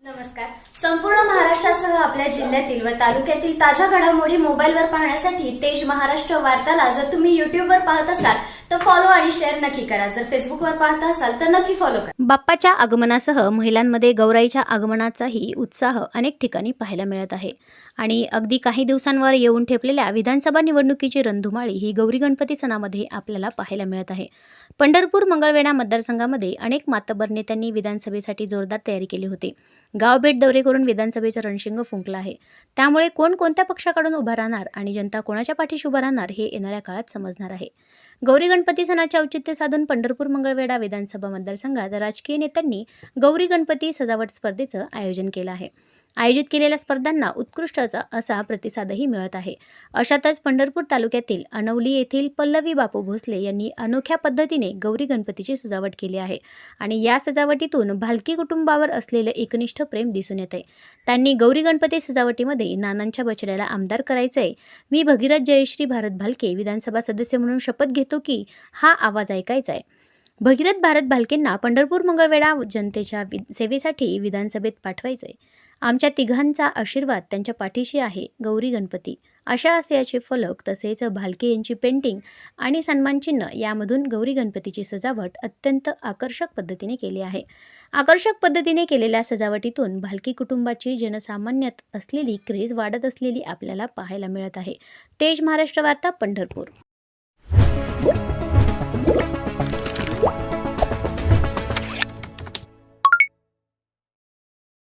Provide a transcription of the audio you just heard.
नमस्कार. संपूर्ण महाराष्ट्रासह आपल्या जिल्ह्यातील व तालुक्यातील ताज्या घडामोडी मोबाईलवर पाहण्यासाठी तेज महाराष्ट्र वार्ताला जर तुम्ही युट्यूबवर पाहत असाल तर फॉलो आणि शेअर नक्की करा. जर फेसबुकवर पाहत असाल तर नक्की फॉलो करा. बाप्पाच्या आगमनासह महिलांमध्ये गौराईच्या आगमनाचाही उत्साह अनेक ठिकाणी पाहायला मिळत आहे आणि अगदी काही दिवसांवर येऊन ठेपलेल्या विधानसभा निवडणुकीची रणधुमाळी ही गौरी गणपती सणामध्ये आपल्याला पाहायला मिळत आहे. पंढरपूर मंगळवेढा मतदारसंघामध्ये अनेक मातब्बर नेत्यांनी विधानसभेसाठी जोरदार तयारी केली होती. गावभेट दौरे करून विधानसभेचं रणशिंग फुंकलं आहे. त्यामुळे कोण कोणत्या पक्षाकडून उभा राहणार आणि जनता कोणाच्या पाठीशी उभा राहणार हे येणाऱ्या काळात समजणार आहे. गौरी गणपती सणाचे औचित्य साधून पंढरपूर मंगळवेढा विधानसभा मतदारसंघात राजकीय नेत्यांनी गौरी गणपती सजावट स्पर्धेचं आयोजन केलं आहे. आयोजित केलेल्या स्पर्धांना उत्कृष्ट असा प्रतिसादही मिळत आहे. अशातच पंढरपूर तालुक्यातील अनवली येथील पल्लवी बापू भोसले यांनी अनोख्या पद्धतीने गौरी गणपतीची सजावट केली आहे आणि या सजावटीतून भालकी कुटुंबावर असलेलं एकनिष्ठ प्रेम दिसून येते. त्यांनी गौरी गणपती सजावटीमध्ये नानांच्या बछड्याला आमदार करायचंय, मी भगीरथ जयश्री भारत भालके विधानसभा सदस्य म्हणून शपथ घेतो की हा आवाज ऐकायचा आहे. भगीरथ भारत भालकेंना पंढरपूर मंगळवेढा जनतेच्या सेवेसाठी विधानसभेत पाठवायचंय. आमच्या तिघांचा आशीर्वाद त्यांच्या पाठीशी आहे. गौरी गणपती अशा आशयाचे फलक तसेच भालके यांची पेंटिंग आणि सन्मानचिन्ह यामधून गौरी गणपतीची सजावट अत्यंत आकर्षक पद्धतीने केली आहे. आकर्षक पद्धतीने केलेल्या सजावटीतून भालकी कुटुंबाची जनसामान्यात असलेली क्रेज वाढत असलेली आपल्याला पाहायला मिळत आहे. तेज महाराष्ट्र वार्ता पंढरपूर.